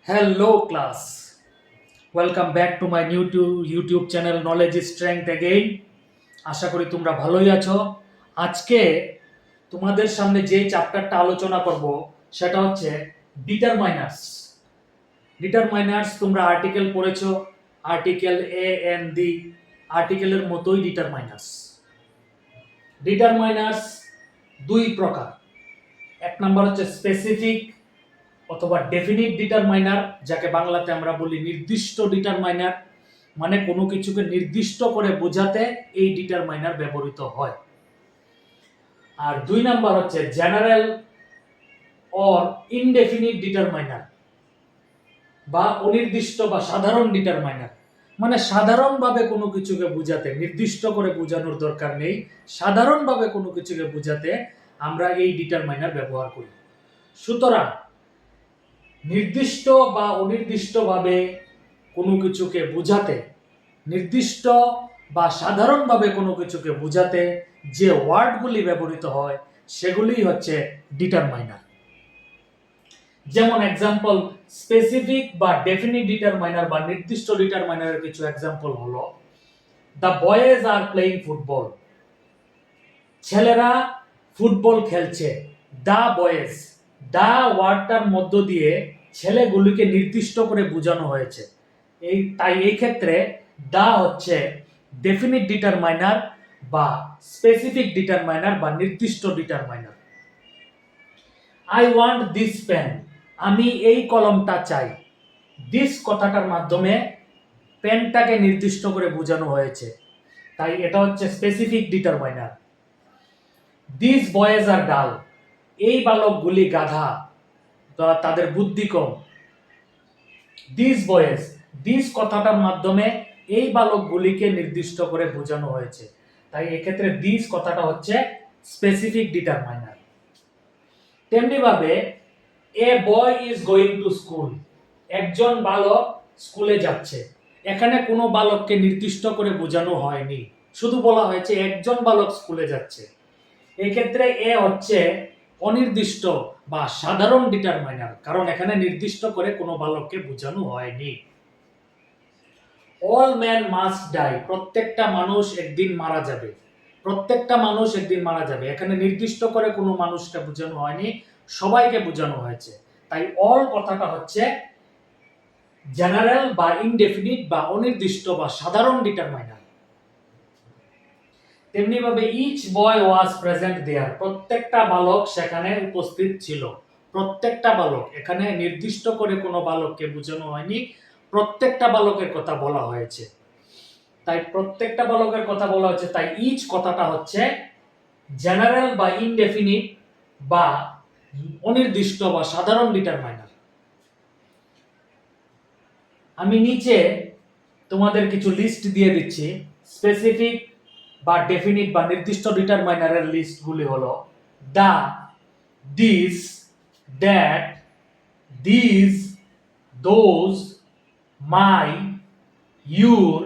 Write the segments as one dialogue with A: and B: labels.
A: Hello class, welcome back to my new YouTube channel Knowledge is Strength again. আশা করি তোমরা ভালোই আছো। আজকে তোমাদের সামনে যে চ্যাপ্টারটা আলোচনা করব সেটা হচ্ছে ডিটারমাইনার্স। ডিটারমাইনার্স তোমরা আর্টিকেল পড়েছো, আর্টিকেল এ এন ডি আর্টিকেলের মতোই ডিটারমাইনার্স। ডিটারমাইনার্স দুই প্রকার। এক নাম্বার হচ্ছে স্পেসিফিক অথবা ডেফিনিট ডিটারমাইনার, যাকে বাংলাতে আমরা বলি নির্দিষ্ট ডিটারমাইনার, মানে কোনো কিছুকে নির্দিষ্ট করে বোঝাতে এই ডিটারমাইনার ব্যবহৃত হয়। আর দুই নাম্বার হচ্ছে জেনারেল অর ইনডেফিনিট ডিটারমাইনার বা অনির্দিষ্ট বা সাধারণ ডিটারমাইনার, মানে সাধারণভাবে কোনো কিছুকে বোঝাতে, নির্দিষ্ট করে বোঝানোর দরকার নেই, সাধারণভাবে কোনো কিছুকে বোঝাতে আমরা এই ডিটারমাইনার ব্যবহার করি। সুতরাং নির্দিষ্ট বা অনির্দিষ্টভাবে কোনো কিছুকে বোঝাতে, নির্দিষ্ট বা সাধারণভাবে কোনো কিছুকে বোঝাতে যে ওয়ার্ডগুলি ব্যবহৃত হয় সেগুলি হচ্ছে ডিটারমাইনার। যেমন এক্সাম্পল, স্পেসিফিক বা ডেফিনিট ডিটারমাইনার বা নির্দিষ্ট ডিটারমাইনারের কিছু এক্সাম্পল হলো, the boys are playing football, ছেলেরা ফুটবল খেলছে। দ্য বয়েজ, দা ওয়ার্ডটার মধ্য দিয়ে ছেলেগুলিকে নির্দিষ্ট করে বোঝানো হয়েছে। তাই এই ক্ষেত্রে দা হচ্ছে ডেফিনিট ডিটারমাইনার বা স্পেসিফিক ডিটারমাইনার বা নির্দিষ্ট determiner. I want this pen, আমি এই কলমটা চাই। দিস কথাটার মাধ্যমে পেনটাকে নির্দিষ্ট করে বোঝানো হয়েছে, তাই এটা হচ্ছে স্পেসিফিক ডিটারমাইনার। দিস বয়েজ আর ডাল, এই বালকগুলি গাধা, তাদের বুদ্ধি কম। দিস বয়েজ, দিস কথাটার মাধ্যমে এই বালকগুলিকে নির্দিষ্ট করে বোঝানো হয়েছে, তাই এক্ষেত্রে দিস কথাটা হচ্ছে স্পেসিফিক ডিটারমাইনার। তেমনি ভাবে a boy is going to school, একজন বালক স্কুলে যাচ্ছে। এখানে কোনো বালককে নির্দিষ্ট করে বোঝানো হয়নি, শুধু বলা হয়েছে একজন বালক স্কুলে যাচ্ছে। এক্ষেত্রে এ হচ্ছে অনির্দিষ্ট বা সাধারণ ডিটারমাইনার, কারণ এখানে নির্দিষ্ট করে কোনো বালককে বোঝানো হয়নি। অল ম্যান মাস্ট ডাই, প্রত্যেকটা মানুষ একদিন মারা যাবে। প্রত্যেকটা মানুষ একদিন মারা যাবে, এখানে নির্দিষ্ট করে কোনো মানুষকে বোঝানো হয়নি, সবাইকে বোঝানো হয়েছে। তাই অল কথাটা হচ্ছে জেনারেল বা ইনডেফিনিট বা অনির্দিষ্ট বা সাধারণ ডিটারমাইনার। তেমনি ভাবে ইচ বয় ওয়াজ প্রেজেন্ট দেয়ার, প্রত্যেকটা বালক সেখানে উপস্থিত ছিল। প্রত্যেকটা বালক, এখানে নির্দিষ্ট করে কোনো বালককে বোঝানো হয়নি, প্রত্যেকটা বালকের কথা বলা হয়েছে। তাই প্রত্যেকটা বালকের কথা বলা হয়েছে, তাই ইচ কথাটা হচ্ছে জেনারেল বা ইনডেফিনিট বা অনির্দিষ্ট বা সাধারণ ডিটারমাইনার। আমি নিচে তোমাদের কিছু লিস্ট দিয়ে দিচ্ছি। স্পেসিফিক বা ডেফিনিট বা নির্দিষ্ট ডিটারমাইনারের লিস্টগুলি হলো the, this, that, this, those, my, your,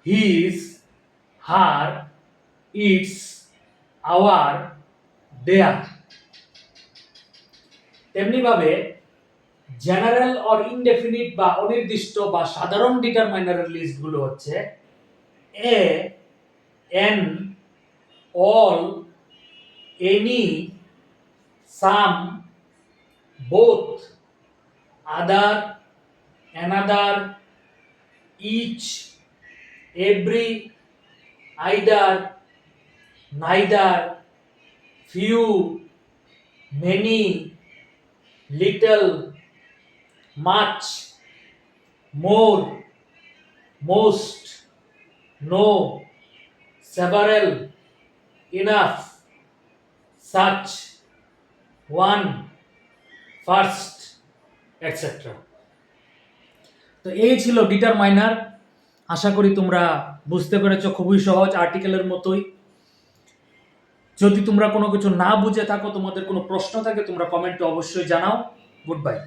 A: his, her, its, our, their. তেমনি ভাবে জেনারেল অর ইনডেফিনিট বা অনির্দিষ্ট বা সাধারণ ডিটারমাইনারের লিস্টগুলো হচ্ছে a, an, all, any, some, both, other, another, each, every, either, neither, few, many, little, much, more, most, no, several, enough, such, one, first, etc. তো এই ছিল ডিটারমাইনার। আশা করি তোমরা বুঝতে পেরেছো, খুবই সহজ, আর্টিকেলের মতোই। যদি তোমরা কোনো কিছু না বুঝে থাকো, তোমাদের কোনো প্রশ্ন থাকে, তোমরা কমেন্টে অবশ্যই জানাও। Good bye.